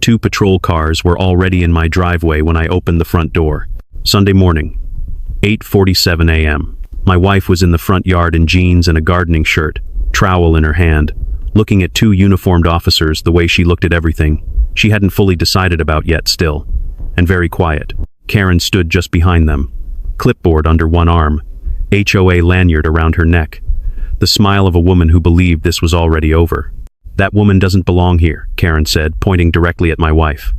2 patrol cars were already in my driveway when I opened the front door. Sunday morning, 8:47 a.m. My wife was in the front yard in jeans and a gardening shirt, trowel in her hand, looking at 2 uniformed officers the way she looked at everything she hadn't fully decided about yet still, and very quiet. Karen stood just behind them, clipboard under one arm, HOA lanyard around her neck, the smile of a woman who believed this was already over. "That woman doesn't belong here," Karen said, pointing directly at my wife.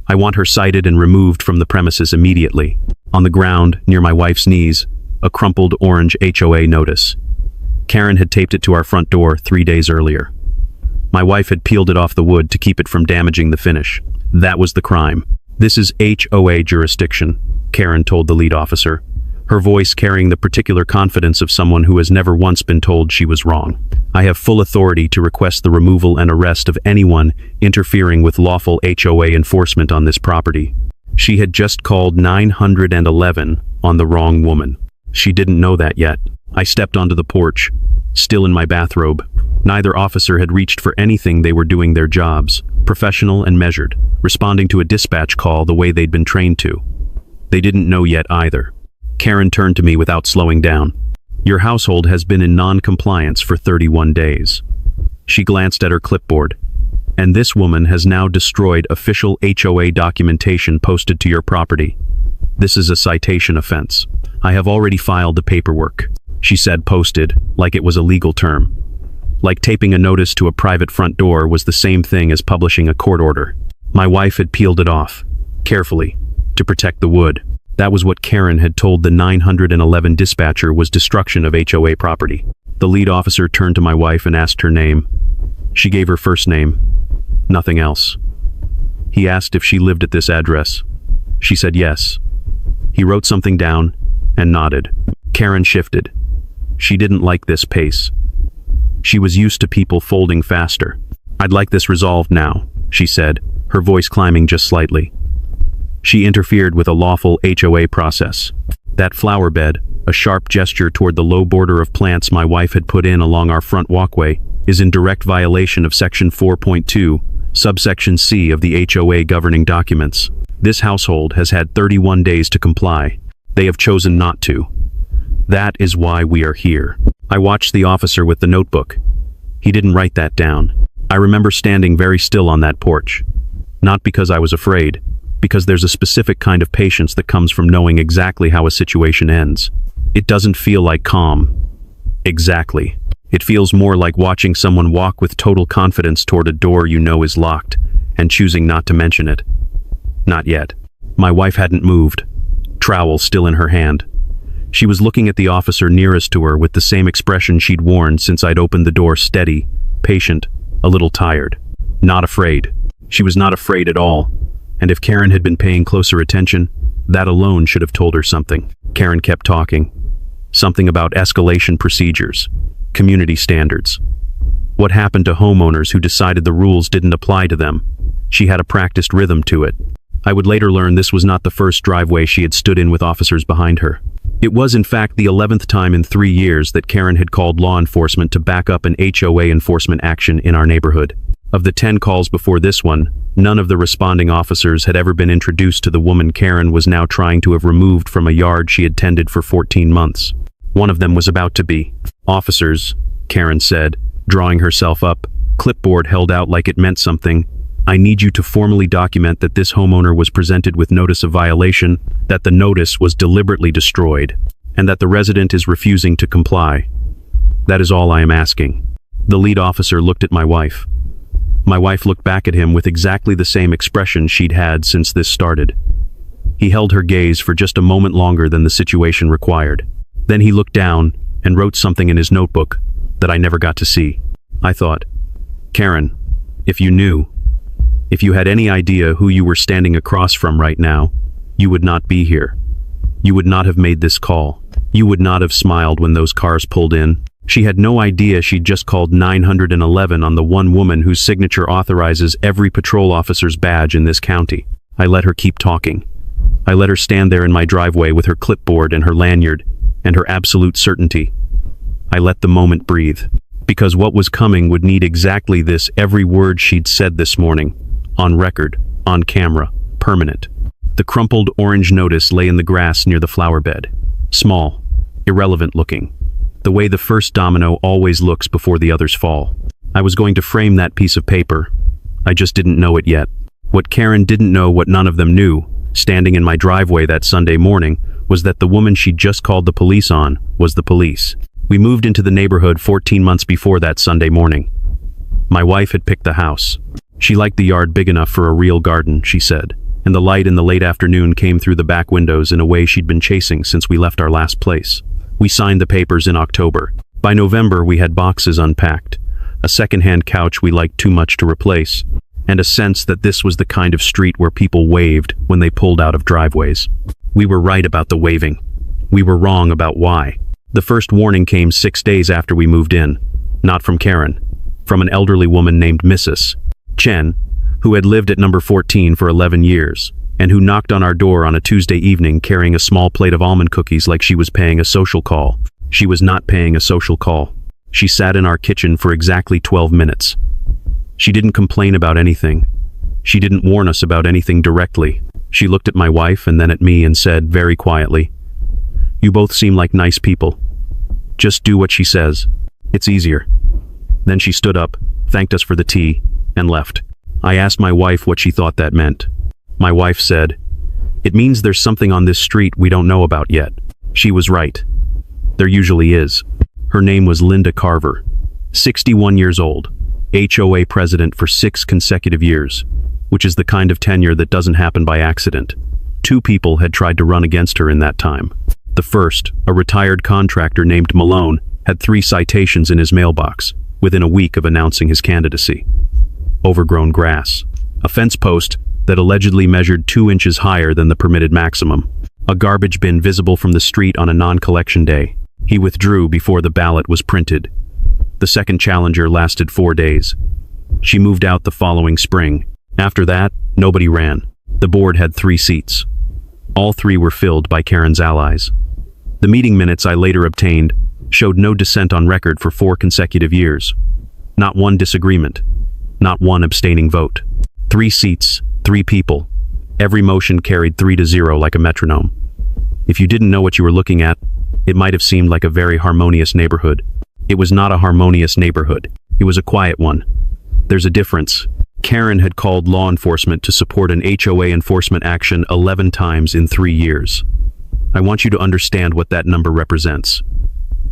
"I want her cited and removed from the premises immediately." On the ground, near my wife's knees, a crumpled orange HOA notice. Karen had taped it to our front door 3 days earlier. My wife had peeled it off the wood to keep it from damaging the finish. That was the crime. "This is HOA jurisdiction," Karen told the lead officer, her voice carrying the particular confidence of someone who has never once been told she was wrong. "I have full authority to request the removal and arrest of anyone interfering with lawful HOA enforcement on this property." She had just called 911 on the wrong woman. She didn't know that yet. I stepped onto the porch, still in my bathrobe. Neither officer had reached for anything. They were doing their jobs, professional and measured, responding to a dispatch call the way they'd been trained to. They didn't know yet either. Karen turned to me without slowing down. "Your household has been in non-compliance for 31 days. She glanced at her clipboard. "And this woman has now destroyed official HOA documentation posted to your property. This is a citation offense. I have already filed the paperwork," she said, posted, like it was a legal term. Like taping a notice to a private front door was the same thing as publishing a court order. My wife had peeled it off, carefully, to protect the wood. That was what Karen had told the 911 dispatcher was destruction of HOA property. The lead officer turned to my wife and asked her name. She gave her first name. Nothing else. He asked if she lived at this address. She said yes. He wrote something down and nodded. Karen shifted. She didn't like this pace. She was used to people folding faster. "I'd like this resolved now," she said, her voice climbing just slightly. She interfered with a lawful HOA process. That flower bed, a sharp gesture toward the low border of plants my wife had put in along our front walkway, is in direct violation of Section 4.2, subsection C of the HOA governing documents. This household has had 31 days to comply. They have chosen not to. That is why we are here. I watched the officer with the notebook. He didn't write that down. I remember standing very still on that porch. Not because I was afraid, because there's a specific kind of patience that comes from knowing exactly how a situation ends. It doesn't feel like calm. Exactly. It feels more like watching someone walk with total confidence toward a door you know is locked, and choosing not to mention it. Not yet. My wife hadn't moved, trowel still in her hand. She was looking at the officer nearest to her with the same expression she'd worn since I'd opened the door, steady, patient, a little tired. Not afraid. She was not afraid at all. And if Karen had been paying closer attention, that alone should have told her something. Karen kept talking. Something about escalation procedures, community standards. What happened to homeowners who decided the rules didn't apply to them? She had a practiced rhythm to it. I would later learn this was not the first driveway she had stood in with officers behind her. It was in fact the 11th time in 3 years that Karen had called law enforcement to back up an HOA enforcement action in our neighborhood. Of the 10 calls before this one, none of the responding officers had ever been introduced to the woman Karen was now trying to have removed from a yard she had tended for 14 months. One of them was about to be. "Officers," Karen said, drawing herself up, clipboard held out like it meant something, "I need you to formally document that this homeowner was presented with notice of violation, that the notice was deliberately destroyed, and that the resident is refusing to comply. That is all I am asking." The lead officer looked at my wife. My wife looked back at him with exactly the same expression she'd had since this started. He held her gaze for just a moment longer than the situation required. Then he looked down and wrote something in his notebook that I never got to see. I thought, "Karen, if you knew, if you had any idea who you were standing across from right now, you would not be here. You would not have made this call. You would not have smiled when those cars pulled in." She had no idea she'd just called 911 on the one woman whose signature authorizes every patrol officer's badge in this county. I let her keep talking. I let her stand there in my driveway with her clipboard and her lanyard and her absolute certainty. I let the moment breathe. Because what was coming would need exactly this, every word she'd said this morning, On record, on camera, permanent. The crumpled orange notice lay in the grass near the flower bed. Small, irrelevant looking. The way the first domino always looks before the others fall. I was going to frame that piece of paper. I just didn't know it yet. What Karen didn't know, what none of them knew, standing in my driveway that Sunday morning, was that the woman she'd just called the police on was the police. We moved into the neighborhood 14 months before that Sunday morning. My wife had picked the house. She liked the yard big enough for a real garden, she said, and the light in the late afternoon came through the back windows in a way she'd been chasing since we left our last place. We signed the papers in October. By November, we had boxes unpacked, a second-hand couch we liked too much to replace, and a sense that this was the kind of street where people waved when they pulled out of driveways. We were right about the waving. We were wrong about why. The first warning came 6 days after we moved in. Not from Karen. From an elderly woman named Mrs. Chen, who had lived at number 14 for 11 years, and who knocked on our door on a Tuesday evening carrying a small plate of almond cookies like she was paying a social call. She was not paying a social call. She sat in our kitchen for exactly 12 minutes. She didn't complain about anything. She didn't warn us about anything directly. She looked at my wife and then at me and said very quietly, "You both seem like nice people. Just do what she says. It's easier." Then she stood up, thanked us for the tea, and left. I asked my wife what she thought that meant. My wife said, "It means there's something on this street we don't know about yet." She was right. There usually is. Her name was Linda Carver, 61 years old, HOA president for 6 consecutive years, which is the kind of tenure that doesn't happen by accident. 2 people had tried to run against her in that time. The first, a retired contractor named Malone, had 3 citations in his mailbox within a week of announcing his candidacy. Overgrown grass, a fence post that allegedly measured 2 inches higher than the permitted maximum, a garbage bin visible from the street on a non-collection day. He withdrew before the ballot was printed. The second challenger lasted 4 days. She moved out the following spring. After that, nobody ran. The board had 3 seats. All 3 were filled by Karen's allies. The meeting minutes I later obtained showed no dissent on record for 4 consecutive years. Not one disagreement. Not one abstaining vote. 3 seats, 3 people. Every motion carried 3-0 like a metronome. If you didn't know what you were looking at, it might have seemed like a very harmonious neighborhood. It was not a harmonious neighborhood. It was a quiet one. There's a difference. Karen had called law enforcement to support an HOA enforcement action 11 times in 3 years. I want you to understand what that number represents.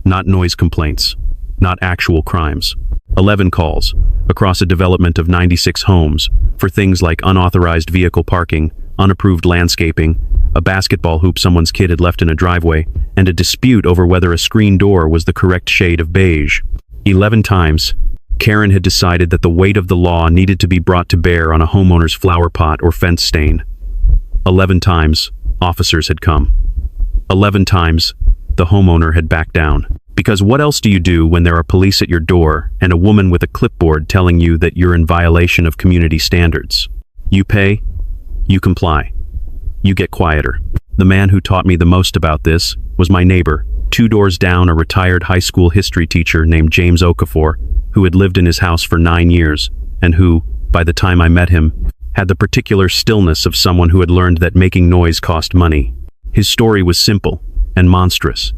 Not noise complaints, not actual crimes. 11 calls, across a development of 96 homes, for things like unauthorized vehicle parking, unapproved landscaping, a basketball hoop someone's kid had left in a driveway, and a dispute over whether a screen door was the correct shade of beige. 11 times, Karen had decided that the weight of the law needed to be brought to bear on a homeowner's flower pot or fence stain. 11 times, officers had come. 11 times, the homeowner had backed down. Because what else do you do when there are police at your door and a woman with a clipboard telling you that you're in violation of community standards? You pay, you comply, you get quieter. The man who taught me the most about this was my neighbor, 2 doors down, a retired high school history teacher named James Okafor, who had lived in his house for 9 years, and who, by the time I met him, had the particular stillness of someone who had learned that making noise cost money. His story was simple and monstrous.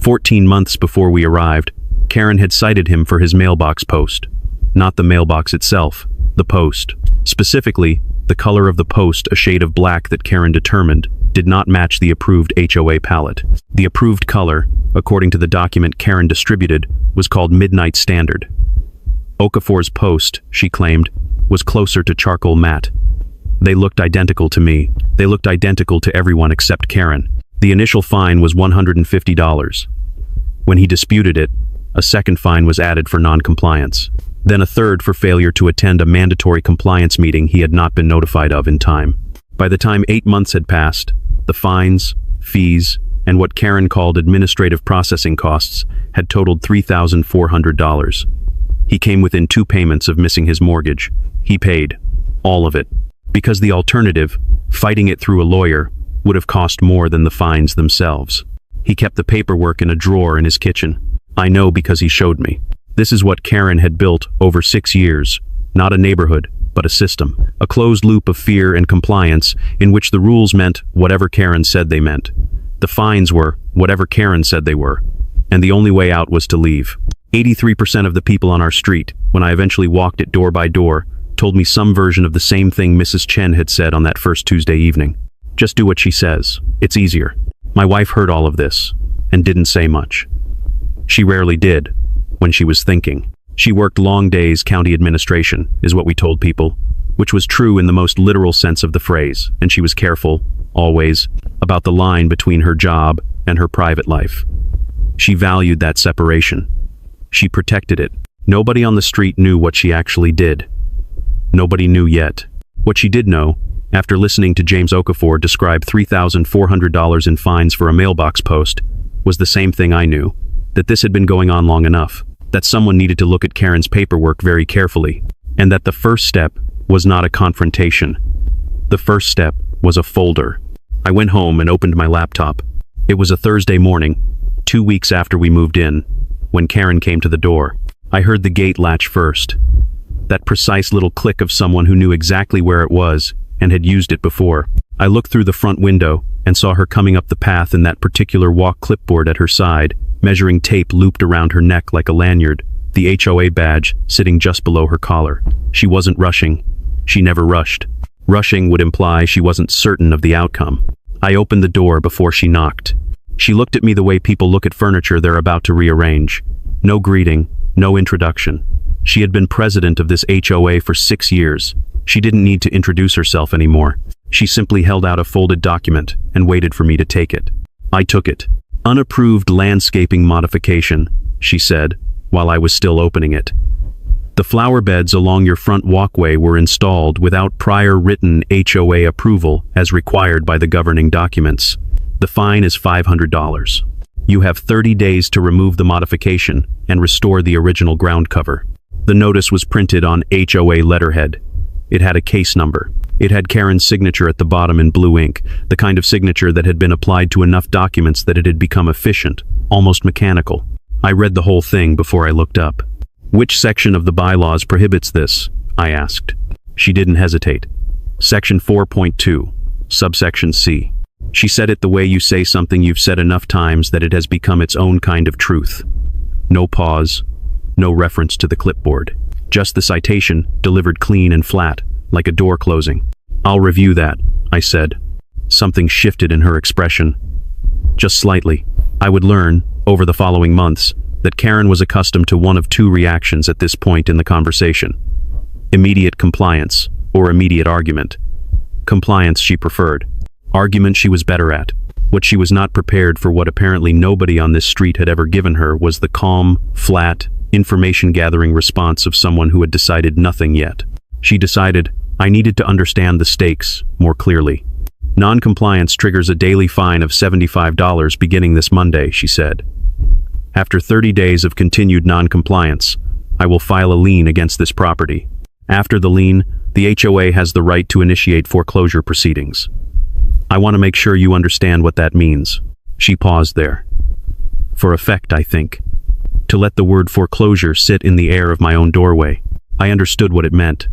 14 months before we arrived, Karen had cited him for his mailbox post. Not the mailbox itself, the post. Specifically, the color of the post, a shade of black that Karen determined, did not match the approved HOA palette. The approved color, according to the document Karen distributed, was called Midnight Standard. Okafor's post, she claimed, was closer to charcoal matte. They looked identical to me. They looked identical to everyone except Karen. The initial fine was $150. When he disputed it, a second fine was added for non-compliance. Then a third for failure to attend a mandatory compliance meeting he had not been notified of in time. By the time 8 months had passed, the fines, fees, and what Karen called administrative processing costs had totaled $3,400. He came within 2 payments of missing his mortgage. He paid all of it. Because the alternative, fighting it through a lawyer, would have cost more than the fines themselves. He kept the paperwork in a drawer in his kitchen. I know because he showed me. This is what Karen had built over 6 years. Not a neighborhood, but a system, a closed loop of fear and compliance in which the rules meant whatever Karen said they meant. The fines were whatever Karen said they were, and the only way out was to leave. 83% of the people on our street, when I eventually walked it door by door, told me some version of the same thing Mrs. Chen had said on that first Tuesday evening. Just do what she says. It's easier. My wife heard all of this and didn't say much. She rarely did when she was thinking. She worked long days county administration, is what we told people, which was true in the most literal sense of the phrase, and she was careful, always, about the line between her job and her private life. She valued that separation. She protected it. Nobody on the street knew what she actually did. Nobody knew yet. What she did know, after listening to James Okafor describe $3,400 in fines for a mailbox post, was the same thing I knew, that this had been going on long enough, that someone needed to look at Karen's paperwork very carefully, and that the first step was not a confrontation. The first step was a folder. I went home and opened my laptop. It was a Thursday morning, 2 weeks after we moved in, when Karen came to the door. I heard the gate latch first. That precise little click of someone who knew exactly where it was and had used it before. I looked through the front window and saw her coming up the path in that particular walk clipboard at her side, measuring tape looped around her neck like a lanyard, the HOA badge sitting just below her collar. She wasn't rushing. She never rushed. Rushing would imply she wasn't certain of the outcome. I opened the door before she knocked. She looked at me the way people look at furniture they're about to rearrange. No greeting, no introduction. She had been president of this HOA for 6 years. She didn't need to introduce herself anymore. She simply held out a folded document and waited for me to take it. I took it. "Unapproved landscaping modification," she said, while I was still opening it. "The flower beds along your front walkway were installed without prior written HOA approval as required by the governing documents. The fine is $500. You have 30 days to remove the modification and restore the original ground cover." The notice was printed on HOA letterhead. It had a case number. It had Karen's signature at the bottom in blue ink, the kind of signature that had been applied to enough documents that it had become efficient, almost mechanical. I read the whole thing before I looked up. "Which section of the bylaws prohibits this?" I asked. She didn't hesitate. "Section 4.2, subsection C." She said it the way you say something you've said enough times that it has become its own kind of truth. No pause, no reference to the clipboard. Just the citation, delivered clean and flat, like a door closing. "I'll review that," I said. Something shifted in her expression. Just slightly. I would learn, over the following months, that Karen was accustomed to one of two reactions at this point in the conversation. Immediate compliance, or immediate argument. Compliance she preferred. Argument she was better at. What she was not prepared for, what apparently nobody on this street had ever given her, was the calm, flat, information-gathering response of someone who had decided nothing yet. She decided, I needed to understand the stakes more clearly. "Non-compliance triggers a daily fine of $75 beginning this Monday," she said. "After 30 days of continued non-compliance, I will file a lien against this property. After the lien, the HOA has the right to initiate foreclosure proceedings. I want to make sure you understand what that means." She paused there. For effect, I think. To let the word foreclosure sit in the air of my own doorway. I understood what it meant.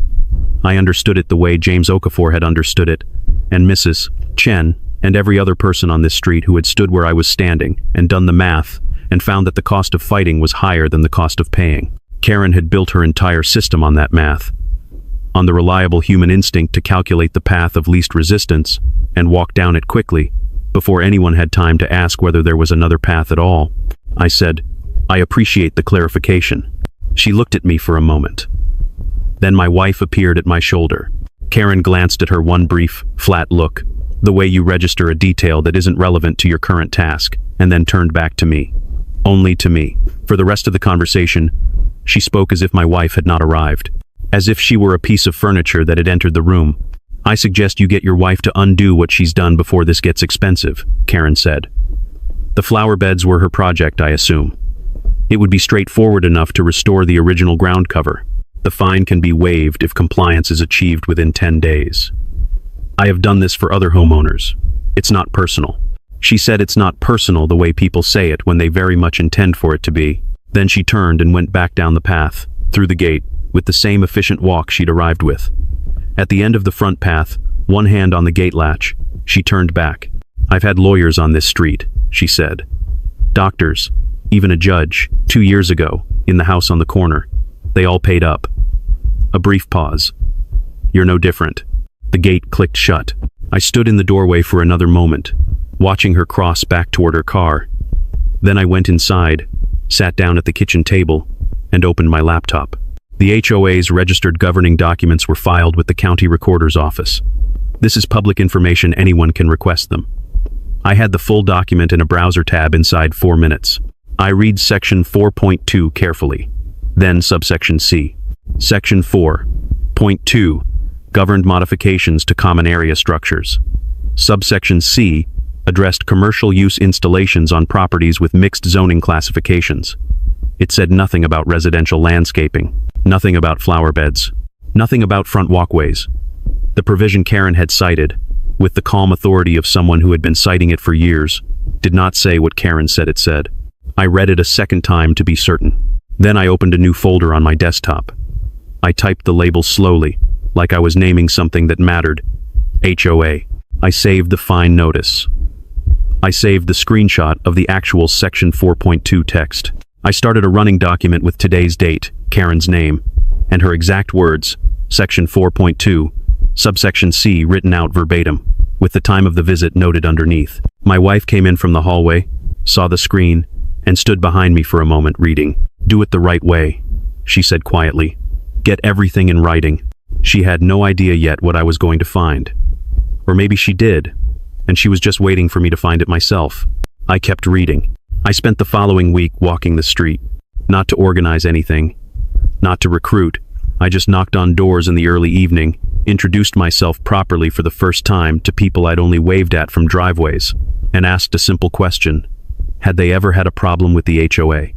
I understood it the way James Okafor had understood it, and Mrs. Chen, and every other person on this street who had stood where I was standing and done the math and found that the cost of fighting was higher than the cost of paying. Karen had built her entire system on that math, on the reliable human instinct to calculate the path of least resistance and walk down it quickly, before anyone had time to ask whether there was another path at all. I said, "I appreciate the clarification." She looked at me for a moment. Then my wife appeared at my shoulder. Karen glanced at her one brief, flat look, the way you register a detail that isn't relevant to your current task, and then turned back to me. Only to me. For the rest of the conversation, she spoke as if my wife had not arrived, as if she were a piece of furniture that had entered the room. "I suggest you get your wife to undo what she's done before this gets expensive," Karen said. The flower beds were her project, I assume. It would be straightforward enough to restore the original ground cover. The fine can be waived if compliance is achieved within 10 days. I have done this for other homeowners. It's not personal. She said it's not personal the way people say it when they very much intend for it to be. Then she turned and went back down the path, through the gate, with the same efficient walk she'd arrived with. At the end of the front path, one hand on the gate latch, she turned back. "I've had lawyers on this street," she said. "Doctors, even a judge, 2 years ago, in the house on the corner. They all paid up." A brief pause. "You're no different." The gate clicked shut. I stood in the doorway for another moment, watching her cross back toward her car. Then I went inside, sat down at the kitchen table, and opened my laptop. The HOA's registered governing documents were filed with the county recorder's office. This is public information, anyone can request them. I had the full document in a browser tab inside 4 minutes. I read section 4.2 carefully, then subsection C. Section 4.2 governed modifications to common area structures. Subsection C addressed commercial use installations on properties with mixed zoning classifications. It said nothing about residential landscaping, nothing about flower beds, nothing about front walkways. The provision Karen had cited, with the calm authority of someone who had been citing it for years, did not say what Karen said it said. I read it a second time to be certain. Then I opened a new folder on my desktop. I typed the label slowly, like I was naming something that mattered. HOA. I saved the fine notice. I saved the screenshot of the actual section 4.2 text. I started a running document with today's date, Karen's name, and her exact words, section 4.2, subsection C written out verbatim, with the time of the visit noted underneath. My wife came in from the hallway, saw the screen, and stood behind me for a moment reading. "Do it the right way," she said quietly. "Get everything in writing." She had no idea yet what I was going to find. Or maybe she did, and she was just waiting for me to find it myself. I kept reading. I spent the following week walking the street, not to organize anything, not to recruit. I just knocked on doors in the early evening, introduced myself properly for the first time to people I'd only waved at from driveways, and asked a simple question. Had they ever had a problem with the HOA?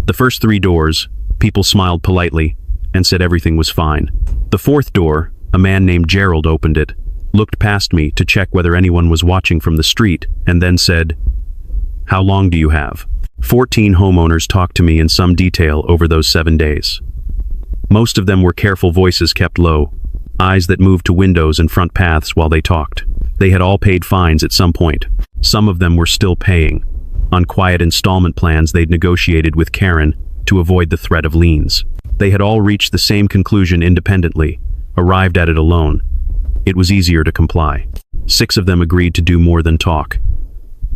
The first 3 doors, people smiled politely and said everything was fine. The 4th door, a man named Gerald opened it, looked past me to check whether anyone was watching from the street, and then said, "How long do you have?" 14 homeowners talked to me in some detail over those 7 days. Most of them were careful voices kept low, eyes that moved to windows and front paths while they talked. They had all paid fines at some point. Some of them were still paying, on quiet installment plans they'd negotiated with Karen to avoid the threat of liens. They had all reached the same conclusion independently, arrived at it alone. It was easier to comply. 6 of them agreed to do more than talk.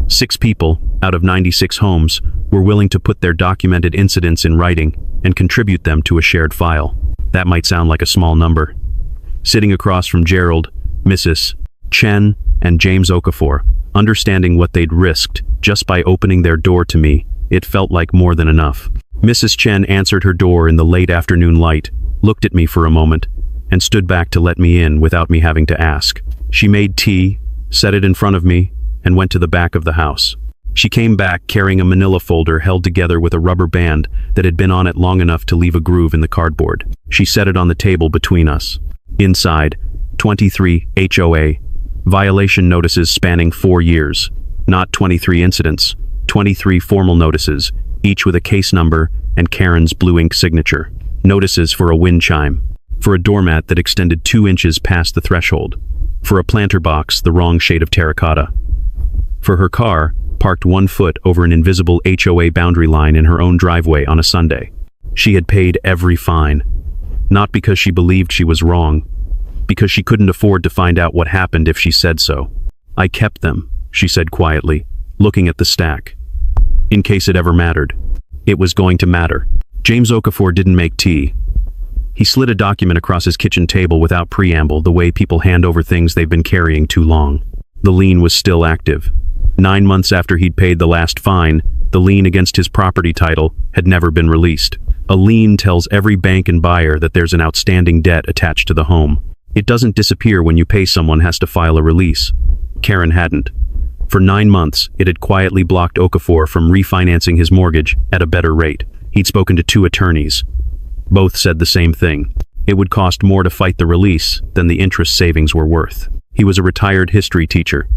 6 people, out of 96 homes, were willing to put their documented incidents in writing and contribute them to a shared file. That might sound like a small number. Sitting across from Gerald, Mrs. Chen, and James Okafor, understanding what they'd risked just by opening their door to me, it felt like more than enough. Mrs. Chen answered her door in the late afternoon light, looked at me for a moment, and stood back to let me in without me having to ask. She made tea, set it in front of me, and went to the back of the house. She came back carrying a manila folder held together with a rubber band that had been on it long enough to leave a groove in the cardboard. She set it on the table between us. Inside, 23 HOA violation notices spanning 4 years. Not 23 incidents, 23 formal notices, each with a case number and Karen's blue ink signature. Notices for a wind chime, for a doormat that extended 2 inches past the threshold, for a planter box the wrong shade of terracotta, for her car parked 1 foot over an invisible HOA boundary line in her own driveway on a Sunday. She had paid every fine, not because she believed she was wrong, because she couldn't afford to find out what happened if she said so. "I kept them," she said quietly, looking at the stack. "In case it ever mattered." It was going to matter. James Okafor didn't make tea. He slid a document across his kitchen table without preamble, the way people hand over things they've been carrying too long. The lien was still active. 9 months after he'd paid the last fine, the lien against his property title had never been released. A lien tells every bank and buyer that there's an outstanding debt attached to the home. It doesn't disappear when you pay someone has to file a release. Karen hadn't. For 9 months, it had quietly blocked Okafor from refinancing his mortgage at a better rate. He'd spoken to 2 attorneys. Both said the same thing. It would cost more to fight the release than the interest savings were worth. He was a retired history teacher.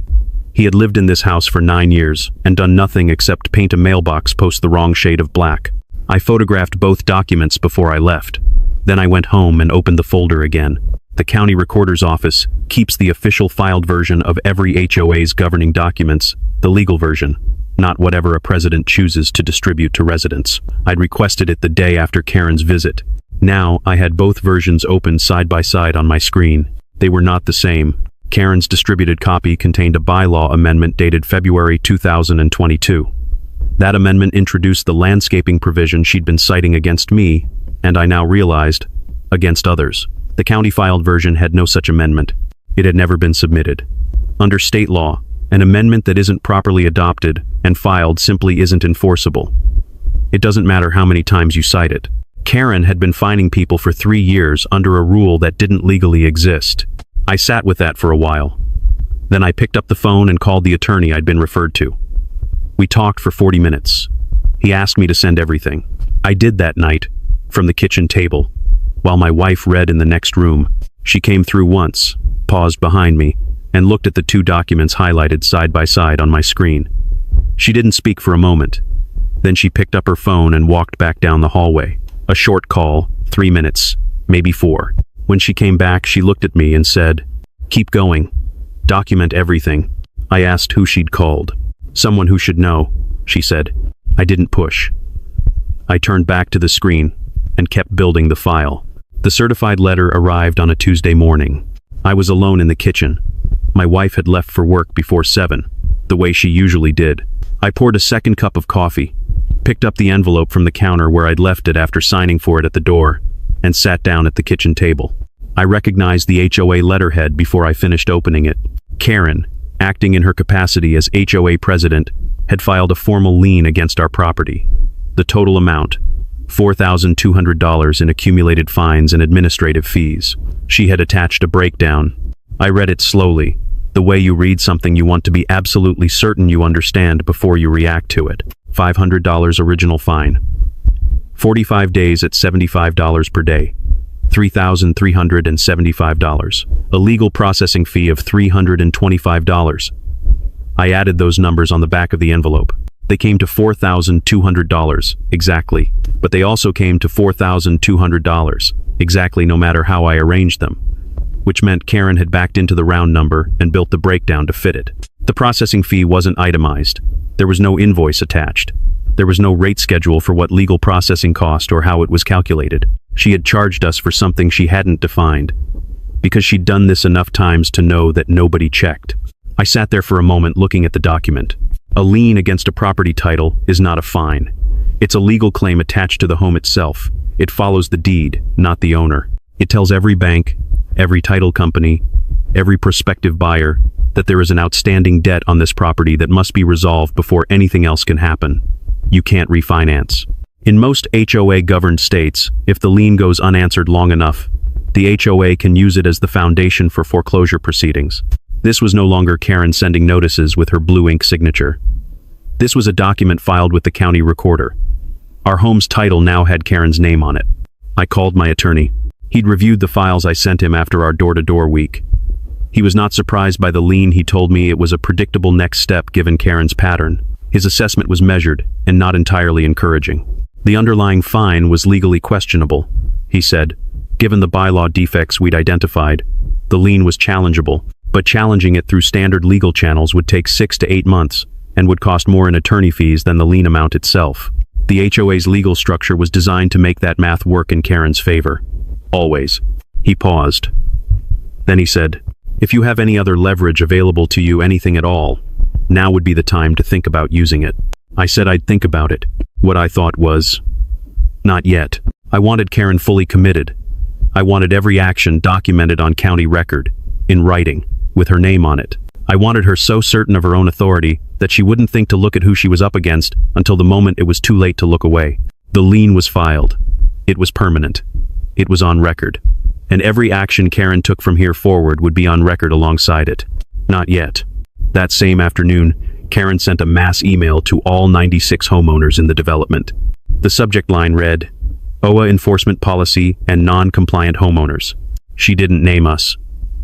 He had lived in this house for 9 years and done nothing except paint a mailbox post the wrong shade of black. I photographed both documents before I left. Then I went home and opened the folder again. The county recorder's office keeps the official filed version of every HOA's governing documents, the legal version, not whatever a president chooses to distribute to residents. I'd requested it the day after Karen's visit. Now, I had both versions open side by side on my screen. They were not the same. Karen's distributed copy contained a bylaw amendment dated February 2022. That amendment introduced the landscaping provision she'd been citing against me, and I now realized, against others. The county-filed version had no such amendment. It had never been submitted. Under state law, an amendment that isn't properly adopted and filed simply isn't enforceable. It doesn't matter how many times you cite it. Karen had been fining people for 3 years under a rule that didn't legally exist. I sat with that for a while. Then I picked up the phone and called the attorney I'd been referred to. We talked for 40 minutes. He asked me to send everything. I did that night, from the kitchen table, while my wife read in the next room. She came through once, paused behind me, and looked at the 2 documents highlighted side by side on my screen. She didn't speak for a moment. Then she picked up her phone and walked back down the hallway. A short call, 3 minutes, maybe 4. When she came back, she looked at me and said, "Keep going. Document everything." I asked who she'd called. "Someone who should know," she said. I didn't push. I turned back to the screen and kept building the file. The certified letter arrived on a Tuesday morning. I was alone in the kitchen. My wife had left for work before 7, the way she usually did. I poured a second cup of coffee, picked up the envelope from the counter where I'd left it after signing for it at the door, and sat down at the kitchen table. I recognized the HOA letterhead before I finished opening it. Karen, acting in her capacity as HOA president, had filed a formal lien against our property. The total amount, $4,200 in accumulated fines and administrative fees. She had attached a breakdown. I read it slowly, the way you read something you want to be absolutely certain you understand before you react to it. $500 original fine. 45 days at $75 per day. $3,375. A legal processing fee of $325. I added those numbers on the back of the envelope. They came to $4,200, exactly. But they also came to $4,200, exactly no matter how I arranged them. Which meant Karen had backed into the round number and built the breakdown to fit it. The processing fee wasn't itemized. There was no invoice attached. There was no rate schedule for what legal processing cost or how it was calculated. She had charged us for something she hadn't defined, because she'd done this enough times to know that nobody checked. I sat there for a moment looking at the document. A lien against a property title is not a fine. It's a legal claim attached to the home itself. It follows the deed, not the owner. It tells every bank, every title company, every prospective buyer that there is an outstanding debt on this property that must be resolved before anything else can happen. You can't refinance. In most HOA-governed states, if the lien goes unanswered long enough, the HOA can use it as the foundation for foreclosure proceedings. This was no longer Karen sending notices with her blue ink signature. This was a document filed with the county recorder. Our home's title now had Karen's name on it. I called my attorney. He'd reviewed the files I sent him after our door-to-door week. He was not surprised by the lien. He told me it was a predictable next step given Karen's pattern. His assessment was measured and not entirely encouraging. The underlying fine was legally questionable, he said. Given the bylaw defects we'd identified, the lien was challengeable, but challenging it through standard legal channels would take 6 to 8 months and would cost more in attorney fees than the lien amount itself. The HOA's legal structure was designed to make that math work in Karen's favor. Always. He paused. Then he said, "If you have any other leverage available to you, anything at all, now would be the time to think about using it." I said I'd think about it. What I thought was, not yet. I wanted Karen fully committed. I wanted every action documented on county record, in writing, with her name on it. I wanted her so certain of her own authority that she wouldn't think to look at who she was up against until the moment it was too late to look away. The lien was filed. It was permanent. It was on record. And every action Karen took from here forward would be on record alongside it. Not yet. That same afternoon, Karen sent a mass email to all 96 homeowners in the development. The subject line read, "OA enforcement policy and non-compliant homeowners." She didn't name us.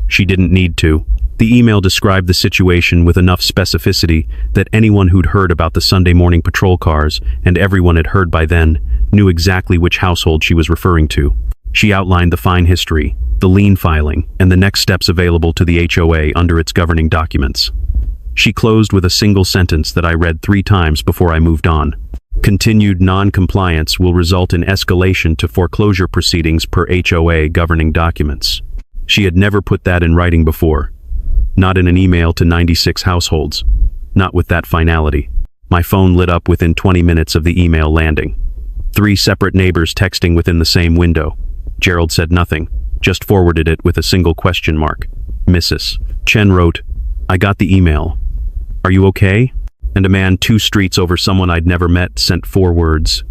She didn't need to. The email described the situation with enough specificity that anyone who'd heard about the Sunday morning patrol cars, and everyone had heard by then, knew exactly which household she was referring to. She outlined the fine history, the lien filing, and the next steps available to the HOA under its governing documents. She closed with a single sentence that I read 3 times before I moved on. Continued non-compliance will result in escalation to foreclosure proceedings per HOA governing documents. She had never put that in writing before. Not in an email to 96 households. Not with that finality. My phone lit up within 20 minutes of the email landing. 3 separate neighbors texting within the same window. Gerald said nothing, just forwarded it with a single question mark. Mrs. Chen wrote, "I got the email. Are you okay?" And a man 2 streets over someone I'd never met sent 4 words.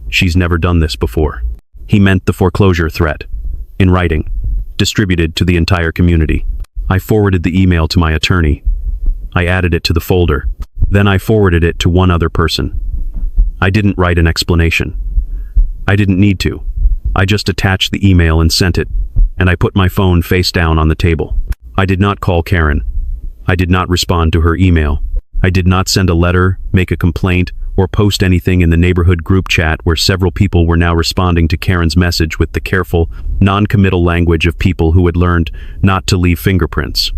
"She's never done this before." He meant the foreclosure threat. In writing. Distributed to the entire community. I forwarded the email to my attorney. I added it to the folder. Then I forwarded it to 1 other person. I didn't write an explanation. I didn't need to. I just attached the email and sent it, and I put my phone face down on the table. I did not call Karen. I did not respond to her email. I did not send a letter, make a complaint, or post anything in the neighborhood group chat where several people were now responding to Karen's message with the careful, non-committal language of people who had learned not to leave fingerprints.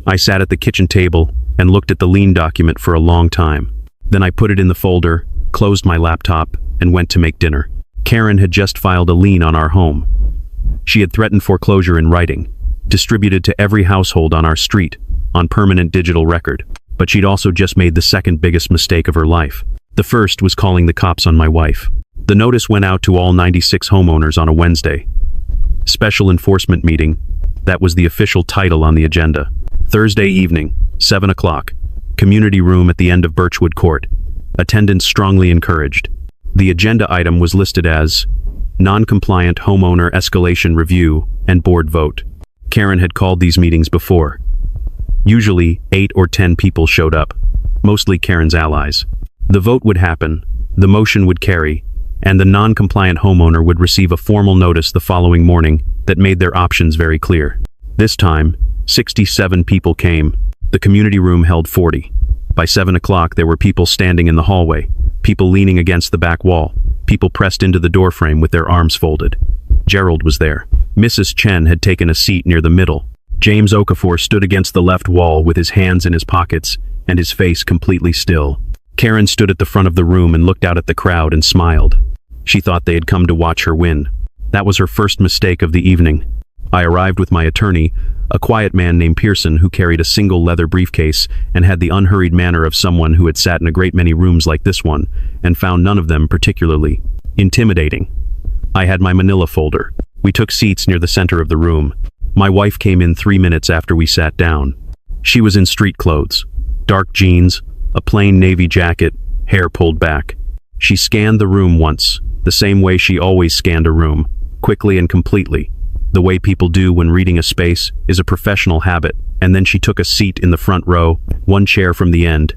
I sat at the kitchen table and looked at the lien document for a long time. Then I put it in the folder, closed my laptop, and went to make dinner. Karen had just filed a lien on our home. She had threatened foreclosure in writing, distributed to every household on our street, on permanent digital record. But she'd also just made the second biggest mistake of her life. The first was calling the cops on my wife. The notice went out to all 96 homeowners on a Wednesday. Special enforcement meeting, that was the official title on the agenda. Thursday evening, 7 o'clock, community room at the end of Birchwood Court. Attendance strongly encouraged. The agenda item was listed as non-compliant homeowner escalation review and board vote. Karen had called these meetings before. Usually, 8 or 10 people showed up, mostly Karen's allies. The vote would happen, the motion would carry, and the non-compliant homeowner would receive a formal notice the following morning that made their options very clear. This time, 67 people came. The community room held 40. By 7 o'clock, there were people standing in the hallway, people leaning against the back wall, people pressed into the doorframe with their arms folded. Gerald was there. Mrs. Chen had taken a seat near the middle. James Okafor stood against the left wall with his hands in his pockets and his face completely still. Karen stood at the front of the room and looked out at the crowd and smiled. She thought they had come to watch her win. That was her first mistake of the evening. I arrived with my attorney, a quiet man named Pearson who carried a single leather briefcase and had the unhurried manner of someone who had sat in a great many rooms like this one and found none of them particularly intimidating. I had my manila folder. We took seats near the center of the room. My wife came in 3 minutes after we sat down. She was in street clothes, dark jeans, a plain navy jacket, hair pulled back. She scanned the room once, the same way she always scanned a room, quickly and completely. The way people do when reading a space is a professional habit, and then she took a seat in the front row, 1 chair from the end,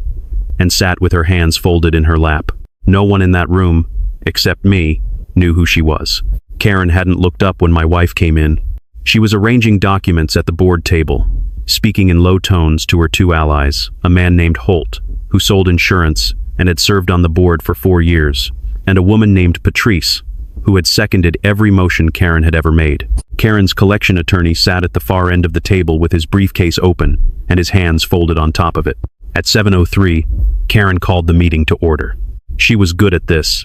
and sat with her hands folded in her lap. No one in that room, except me, knew who she was. Karen hadn't looked up when my wife came in. She was arranging documents at the board table, speaking in low tones to her 2 allies, a man named Holt, who sold insurance and had served on the board for 4 years, and a woman named Patrice, who had seconded every motion Karen had ever made. Karen's collection attorney sat at the far end of the table with his briefcase open and his hands folded on top of it. At 7:03, Karen called the meeting to order. She was good at this.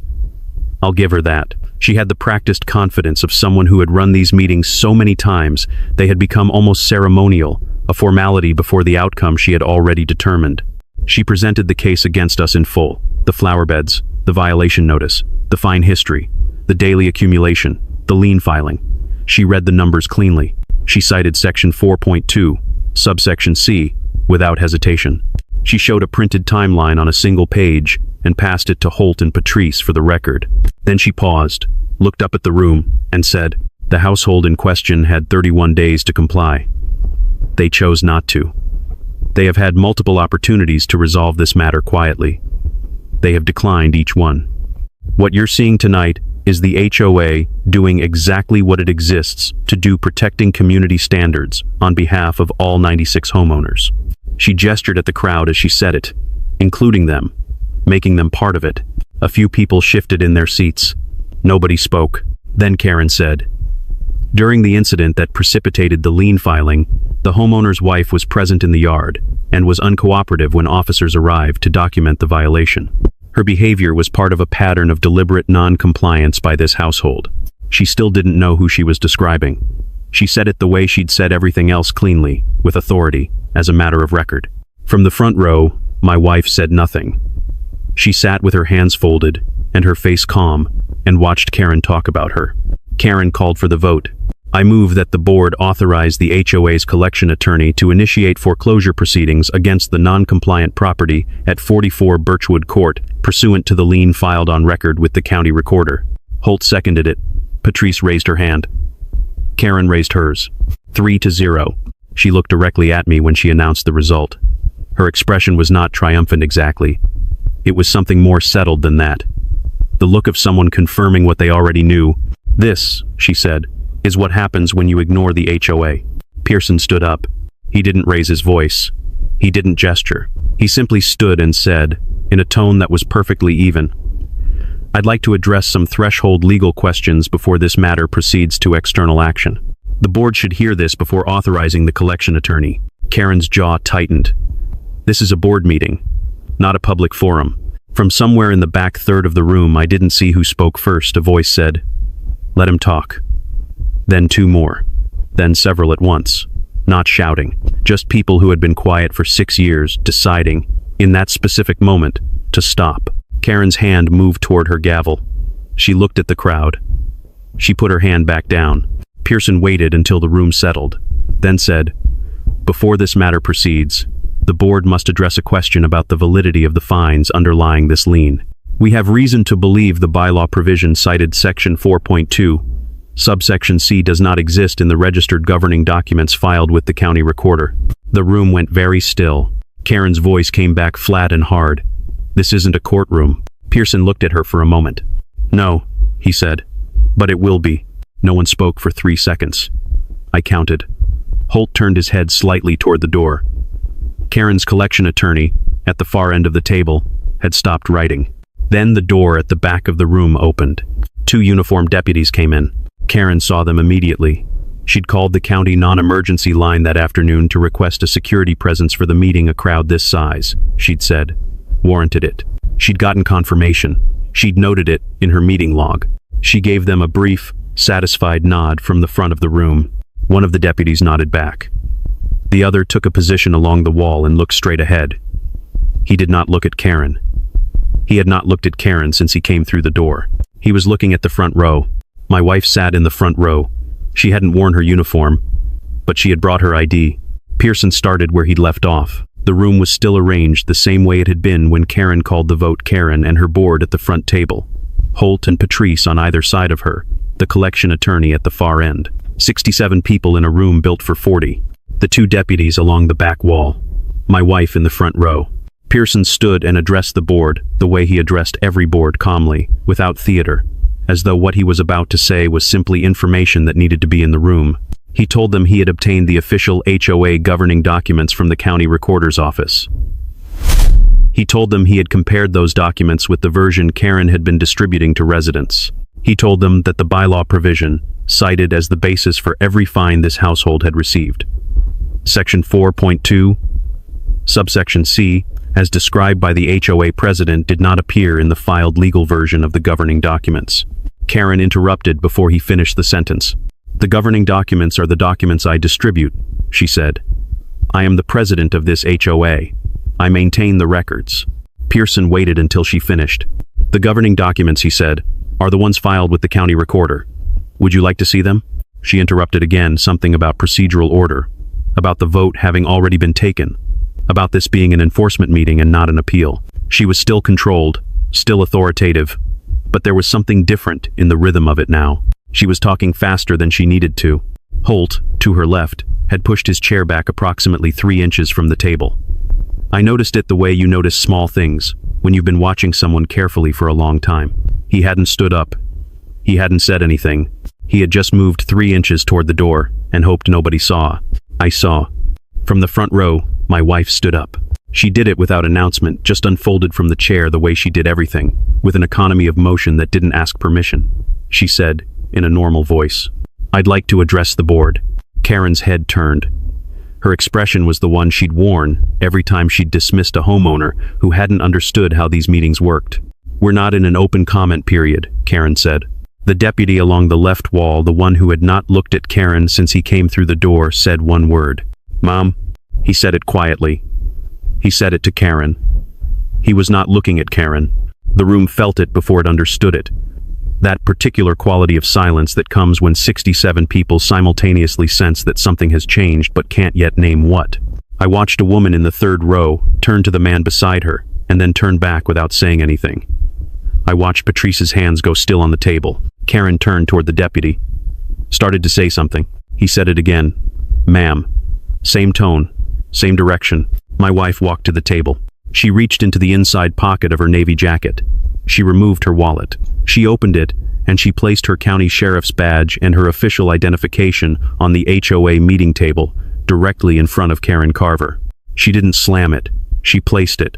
I'll give her that. She had the practiced confidence of someone who had run these meetings so many times they had become almost ceremonial, a formality before the outcome she had already determined. She presented the case against us in full, the flower beds, the violation notice, the fine history, the daily accumulation, the lien filing. She read the numbers cleanly. She cited section 4.2, subsection C, without hesitation. She showed a printed timeline on a single page and passed it to Holt and Patrice for the record. Then she paused, looked up at the room, and said, the household in question had 31 days to comply. They chose not to. They have had multiple opportunities to resolve this matter quietly. They have declined each one. What you're seeing tonight is the HOA doing exactly what it exists to do, protecting community standards on behalf of all 96 homeowners. She gestured at the crowd as she said it, including them, making them part of it. A few people shifted in their seats. Nobody spoke. Then Karen said, During the incident that precipitated the lien filing, the homeowner's wife was present in the yard and was uncooperative when officers arrived to document the violation. Her behavior was part of a pattern of deliberate non-compliance by this household. She still didn't know who she was describing. She said it the way she'd said everything else, cleanly, with authority, as a matter of record. From the front row, my wife said nothing. She sat with her hands folded and her face calm and watched Karen talk about her. Karen called for the vote. I move that the board authorize the HOA's collection attorney to initiate foreclosure proceedings against the non-compliant property at 44 Birchwood Court, pursuant to the lien filed on record with the county recorder. Holt seconded it. Patrice raised her hand. Karen raised hers. 3-0. She looked directly at me when she announced the result. Her expression was not triumphant exactly. It was something more settled than that. The look of someone confirming what they already knew. This, she said, is what happens when you ignore the HOA. Pearson stood up. He didn't raise his voice. He didn't gesture. He simply stood and said, in a tone that was perfectly even, I'd like to address some threshold legal questions before this matter proceeds to external action. The board should hear this before authorizing the collection attorney. Karen's jaw tightened. This is a board meeting, not a public forum. From somewhere in the back third of the room, I didn't see who spoke first. A voice said, let him talk. Then two more. Then several at once. Not shouting. Just people who had been quiet for 6 years, deciding, in that specific moment, to stop. Karen's hand moved toward her gavel. She looked at the crowd. She put her hand back down. Pearson waited until the room settled, then said, before this matter proceeds, the board must address a question about the validity of the fines underlying this lien. We have reason to believe the bylaw provision cited Section 4.2, subsection C does not exist in the registered governing documents filed with the county recorder. The room went very still. Karen's voice came back flat and hard. This isn't a courtroom. Pearson looked at her for a moment. No, he said, but it will be. No one spoke for 3 seconds. I counted. Holt turned his head slightly toward the door. Karen's collection attorney, at the far end of the table, had stopped writing. Then the door at the back of the room opened. 2 uniformed deputies came in. Karen saw them immediately. She'd called the county non-emergency line that afternoon to request a security presence for the meeting. A crowd this size, she'd said, warranted it. She'd gotten confirmation. She'd noted it in her meeting log. She gave them a brief, satisfied nod from the front of the room. One of the deputies nodded back. The other took a position along the wall and looked straight ahead. He did not look at Karen. He had not looked at Karen since he came through the door. He was looking at the front row. My wife sat in the front row. She hadn't worn her uniform, but she had brought her ID. Pearson started where he'd left off. The room was still arranged the same way it had been when Karen called the vote. Karen and her board at the front table. Holt and Patrice on either side of her. The collection attorney at the far end. 67 people in a room built for 40. The 2 deputies along the back wall. My wife in the front row. Pearson stood and addressed the board the way he addressed every board, calmly, without theater, as though what he was about to say was simply information that needed to be in the room. He told them he had obtained the official HOA governing documents from the county recorder's office. He told them he had compared those documents with the version Karen had been distributing to residents. He told them that the bylaw provision, cited as the basis for every fine this household had received, Section 4.2, subsection C, as described by the HOA president, did not appear in the filed legal version of the governing documents. Karen interrupted before he finished the sentence. The governing documents are the documents I distribute, she said. I am the president of this HOA. I maintain the records. Pearson waited until she finished. The governing documents, he said, are the ones filed with the county recorder. Would you like to see them? She interrupted again, something about procedural order, about the vote having already been taken, about this being an enforcement meeting and not an appeal. She was still controlled, still authoritative, but there was something different in the rhythm of it now. She was talking faster than she needed to. Holt, to her left, had pushed his chair back approximately 3 inches from the table. I noticed it the way you notice small things when you've been watching someone carefully for a long time. He hadn't stood up. He hadn't said anything. He had just moved 3 inches toward the door and hoped nobody saw. I saw. From the front row, my wife stood up. She did it without announcement, just unfolded from the chair the way she did everything, with an economy of motion that didn't ask permission. She said, in a normal voice, I'd like to address the board. Karen's head turned. Her expression was the one she'd worn every time she'd dismissed a homeowner who hadn't understood how these meetings worked. We're not in an open comment period, Karen said. The deputy along the left wall, the one who had not looked at Karen since he came through the door, said one word. Mom. He said it quietly. He said it to Karen. He was not looking at Karen. The room felt it before it understood it. That particular quality of silence that comes when 67 people simultaneously sense that something has changed but can't yet name what. I watched a woman in the third row turn to the man beside her and then turn back without saying anything. I watched Patrice's hands go still on the table. Karen turned toward the deputy. Started to say something. He said it again. Ma'am. Same tone. Same direction. My wife walked to the table. She reached into the inside pocket of her navy jacket. She removed her wallet. She opened it, and she placed her county sheriff's badge and her official identification on the HOA meeting table, directly in front of Karen Carver. She didn't slam it. She placed it.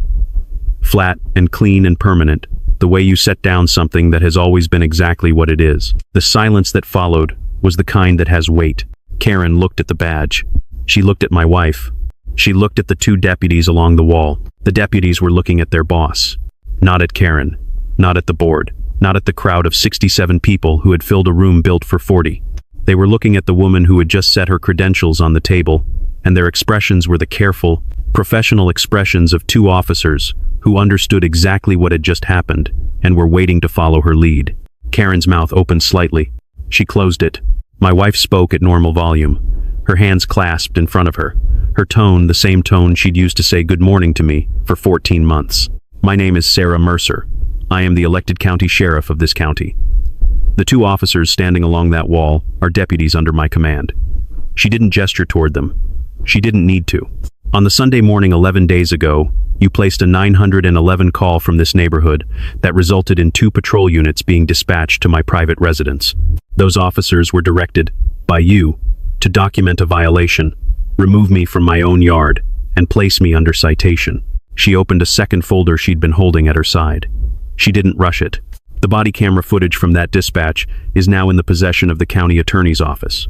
Flat and clean and permanent, the way you set down something that has always been exactly what it is. The silence that followed was the kind that has weight. Karen looked at the badge. She looked at my wife. She looked at the two deputies along the wall. The deputies were looking at their boss. Not at Karen. Not at the board. Not at the crowd of 67 people who had filled a room built for 40. They were looking at the woman who had just set her credentials on the table, and their expressions were the careful, professional expressions of two officers who understood exactly what had just happened and were waiting to follow her lead. Karen's mouth opened slightly. She closed it. My wife spoke at normal volume, her hands clasped in front of her, her tone the same tone she'd used to say good morning to me for 14 months. My name is Sarah Mercer. I am the elected county sheriff of this county. The two officers standing along that wall are deputies under my command. She didn't gesture toward them. She didn't need to. On the Sunday morning 11 days ago, you placed a 911 call from this neighborhood that resulted in 2 patrol units being dispatched to my private residence. Those officers were directed, by you, to document a violation, remove me from my own yard, and place me under citation. She opened a second folder she'd been holding at her side. She didn't rush it. The body camera footage from that dispatch is now in the possession of the county attorney's office.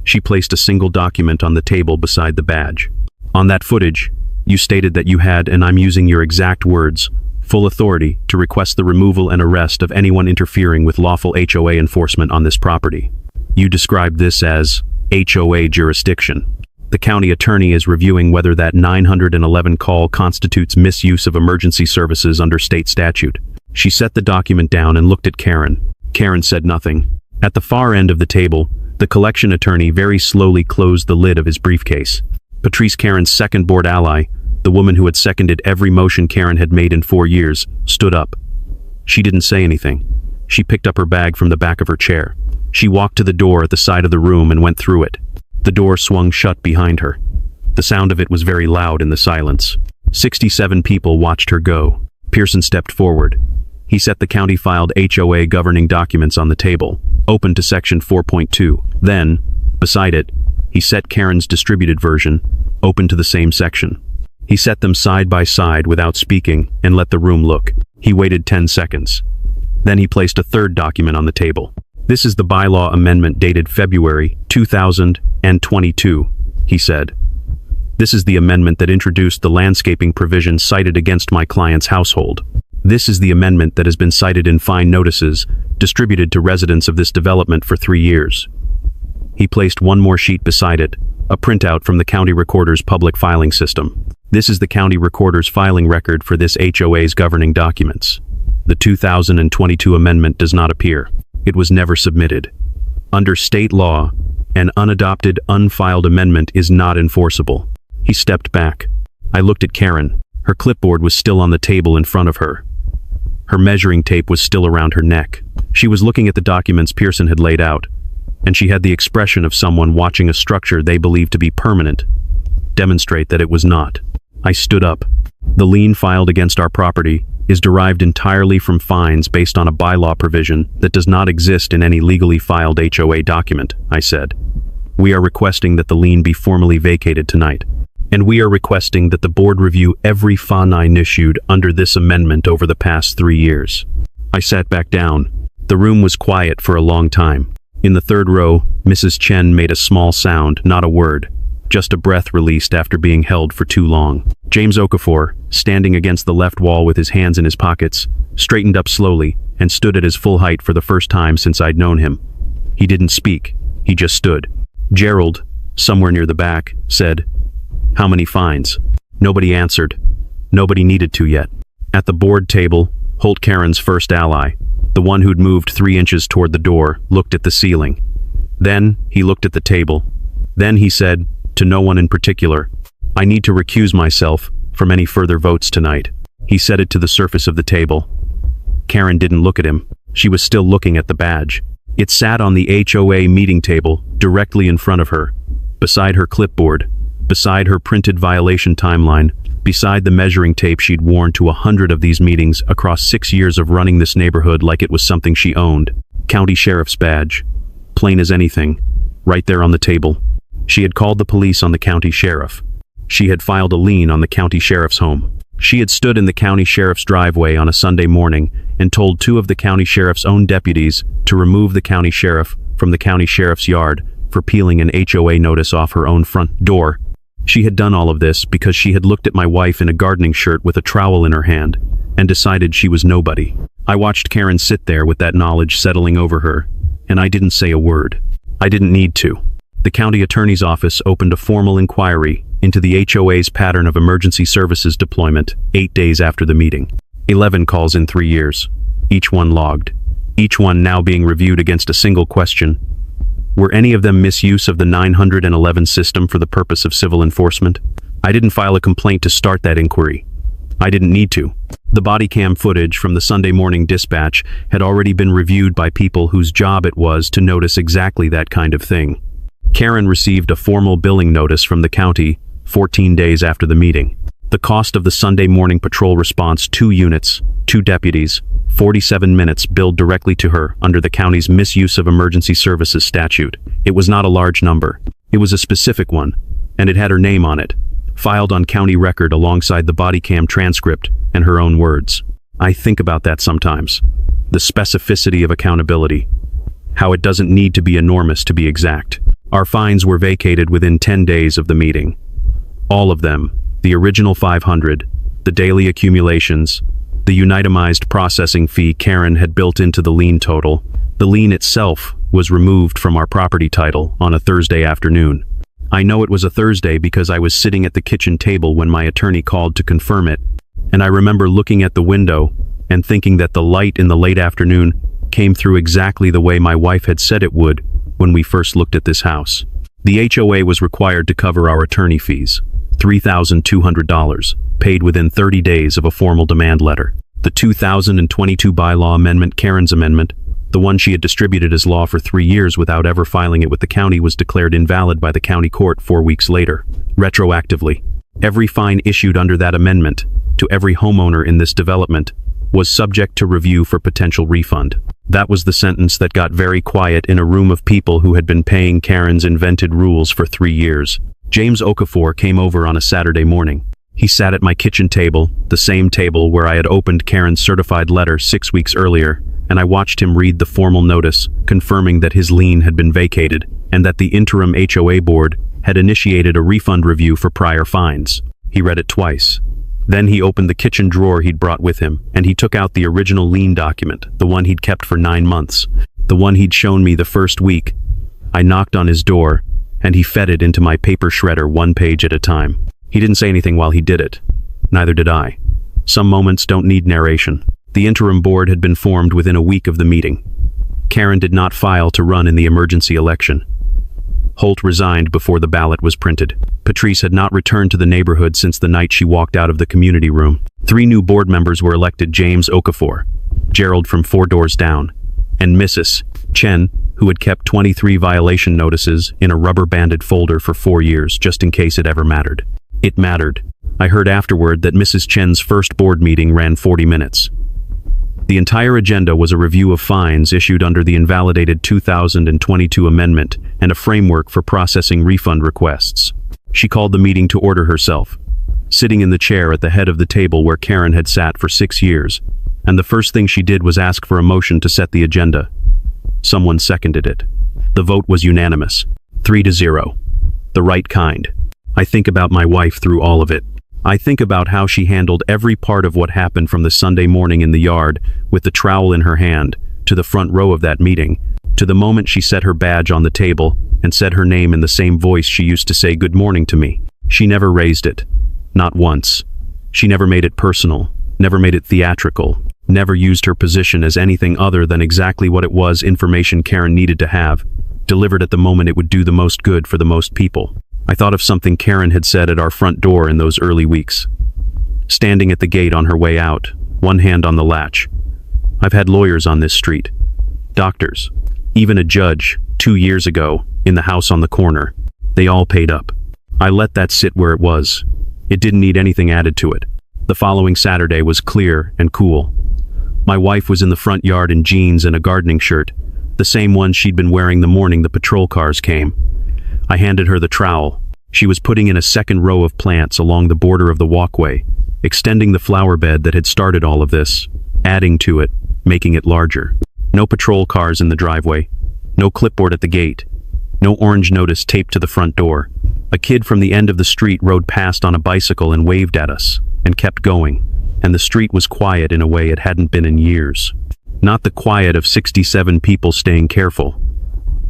She placed a single document on the table beside the badge. On that footage, you stated that you had, and I'm using your exact words, full authority to request the removal and arrest of anyone interfering with lawful HOA enforcement on this property. You described this as HOA jurisdiction. The county attorney is reviewing whether that 911 call constitutes misuse of emergency services under state statute. She set the document down and looked at Karen. Karen said nothing. At the far end of the table, the collection attorney very slowly closed the lid of his briefcase. Patrice, Karen's second board ally, the woman who had seconded every motion Karen had made in 4 years, stood up. She didn't say anything. She picked up her bag from the back of her chair. She walked to the door at the side of the room and went through it. The door swung shut behind her. The sound of it was very loud in the silence. 67 people watched her go. Pearson stepped forward. He set the county-filed HOA governing documents on the table, open to section 4.2. Then, beside it, he set Karen's distributed version, open to the same section. He set them side by side without speaking and let the room look. He waited 10 seconds. Then he placed a third document on the table. This is the bylaw amendment dated February 2022, he said. This is the amendment that introduced the landscaping provision cited against my client's household. This is the amendment that has been cited in fine notices distributed to residents of this development for 3 years. He placed one more sheet beside it, a printout from the county recorder's public filing system. This is the county recorder's filing record for this HOA's governing documents. The 2022 amendment does not appear. It was never submitted. Under state law, an unadopted, unfiled amendment is not enforceable. He stepped back. I looked at Karen. Her clipboard was still on the table in front of her. Her measuring tape was still around her neck. She was looking at the documents Pearson had laid out, and she had the expression of someone watching a structure they believed to be permanent demonstrate that it was not. I stood up. The lien filed against our property is derived entirely from fines based on a bylaw provision that does not exist in any legally filed HOA document, I said. We are requesting that the lien be formally vacated tonight, and we are requesting that the board review every fine issued under this amendment over the past 3 years. I sat back down. The room was quiet for a long time. In the third row, Mrs. Chen made a small sound, not a word, just a breath released after being held for too long. James Okafor, standing against the left wall with his hands in his pockets, straightened up slowly and stood at his full height for the first time since I'd known him. He didn't speak, he just stood. Gerald, somewhere near the back, said, "How many fines?" Nobody answered. Nobody needed to yet. At the board table, Holt Karen's first ally, the one who'd moved 3 inches toward the door, looked at the ceiling. Then he looked at the table. Then he said, to no one in particular, "I need to recuse myself from any further votes tonight." He said it to the surface of the table. Karen didn't look at him. She was still looking at the badge. It sat on the HOA meeting table, directly in front of her, beside her clipboard, beside her printed violation timeline, beside the measuring tape she'd worn to 100 of these meetings across 6 years of running this neighborhood like it was something she owned. County Sheriff's badge. Plain as anything. Right there on the table. She had called the police on the county sheriff. She had filed a lien on the county sheriff's home. She had stood in the county sheriff's driveway on a Sunday morning and told 2 of the county sheriff's own deputies to remove the county sheriff from the county sheriff's yard for peeling an HOA notice off her own front door. She had done all of this because she had looked at my wife in a gardening shirt with a trowel in her hand and decided she was nobody. I watched Karen sit there with that knowledge settling over her, and I didn't say a word. I didn't need to. The county attorney's office opened a formal inquiry into the HOA's pattern of emergency services deployment 8 days after the meeting. 11 calls in 3 years, each one logged, each one now being reviewed against a single question. Were any of them misuse of the 911 system for the purpose of civil enforcement? I didn't file a complaint to start that inquiry. I didn't need to. The body cam footage from the Sunday morning dispatch had already been reviewed by people whose job it was to notice exactly that kind of thing. Karen received a formal billing notice from the county 14 days after the meeting. The cost of the Sunday morning patrol response, 2 units, 2 deputies, 47 minutes billed directly to her under the county's misuse of emergency services statute. It was not a large number. It was a specific one, and it had her name on it, filed on county record alongside the body cam transcript and her own words. I think about that sometimes. The specificity of accountability. How it doesn't need to be enormous to be exact. Our fines were vacated within 10 days of the meeting. All of them, the original 500, the daily accumulations, the unitemized processing fee Karen had built into the lien total. The lien itself was removed from our property title on a Thursday afternoon. I know it was a Thursday because I was sitting at the kitchen table when my attorney called to confirm it, and I remember looking at the window and thinking that the light in the late afternoon came through exactly the way my wife had said it would when we first looked at this house. The HOA was required to cover our attorney fees, $3,200, paid within 30 days of a formal demand letter. The 2022 bylaw amendment, Karen's amendment, the one she had distributed as law for 3 years without ever filing it with the county, was declared invalid by the county court 4 weeks later, retroactively. Every fine issued under that amendment, to every homeowner in this development, was subject to review for potential refund. That was the sentence that got very quiet in a room of people who had been paying Karen's invented rules for 3 years. James Okafor came over on a Saturday morning. He sat at my kitchen table, the same table where I had opened Karen's certified letter 6 weeks earlier, and I watched him read the formal notice confirming that his lien had been vacated and that the interim HOA board had initiated a refund review for prior fines. He read it twice. Then he opened the kitchen drawer he'd brought with him, and he took out the original lien document, the one he'd kept for 9 months, the one he'd shown me the first week. I knocked on his door, and he fed it into my paper shredder 1 page at a time. He didn't say anything while he did it. Neither did I. Some moments don't need narration. The interim board had been formed within a week of the meeting. Karen did not file to run in the emergency election. Holt resigned before the ballot was printed. Patrice had not returned to the neighborhood since the night she walked out of the community room. 3 new board members were elected: James Okafor, Gerald from 4 doors down, and Mrs. Chen, who had kept 23 violation notices in a rubber-banded folder for 4 years, just in case it ever mattered. It mattered. I heard afterward that Mrs. Chen's first board meeting ran 40 minutes. The entire agenda was a review of fines issued under the invalidated 2022 amendment and a framework for processing refund requests. She called the meeting to order herself, sitting in the chair at the head of the table where Karen had sat for 6 years, and the first thing she did was ask for a motion to set the agenda. Someone seconded it. The vote was unanimous. 3-0. The right kind. I think about my wife through all of it. I think about how she handled every part of what happened from the Sunday morning in the yard with the trowel in her hand, to the front row of that meeting, to the moment she set her badge on the table and said her name in the same voice she used to say good morning to me. She never raised it. Not once. She never made it personal, never made it theatrical, never used her position as anything other than exactly what it was information Karen needed to have, delivered at the moment it would do the most good for the most people. I thought of something Karen had said at our front door in those early weeks. Standing at the gate on her way out, one hand on the latch. I've had lawyers on this street, doctors, even a judge, 2 years ago, in the house on the corner. They all paid up. I let that sit where it was. It didn't need anything added to it. The following Saturday was clear and cool. My wife was in the front yard in jeans and a gardening shirt, the same one she'd been wearing the morning the patrol cars came. I handed her the trowel. She was putting in a second row of plants along the border of the walkway, extending the flower bed that had started all of this, adding to it, making it larger. No patrol cars in the driveway, no clipboard at the gate, no orange notice taped to the front door. A kid from the end of the street rode past on a bicycle and waved at us, and kept going, and the street was quiet in a way it hadn't been in years. Not the quiet of 67 people staying careful,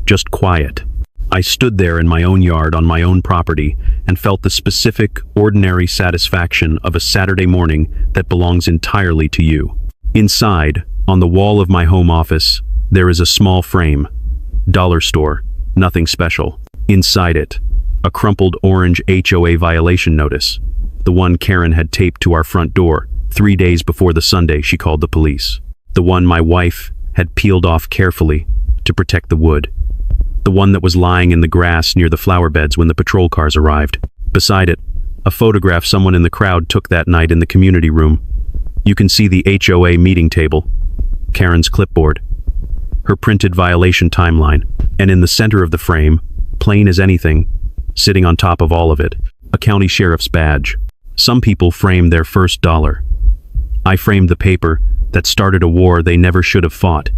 just quiet. I stood there in my own yard on my own property and felt the specific, ordinary satisfaction of a Saturday morning that belongs entirely to you. Inside, on the wall of my home office, there is a small frame. Dollar store, nothing special. Inside it, a crumpled orange HOA violation notice, the one Karen had taped to our front door 3 days before the Sunday she called the police. The one my wife had peeled off carefully to protect the wood. The one that was lying in the grass near the flower beds when the patrol cars arrived. Beside it, a photograph someone in the crowd took that night in the community room. You can see the HOA meeting table, Karen's clipboard, her printed violation timeline, and in the center of the frame, plain as anything, sitting on top of all of it, a county sheriff's badge. Some people frame their first dollar. I framed the paper that started a war they never should have fought.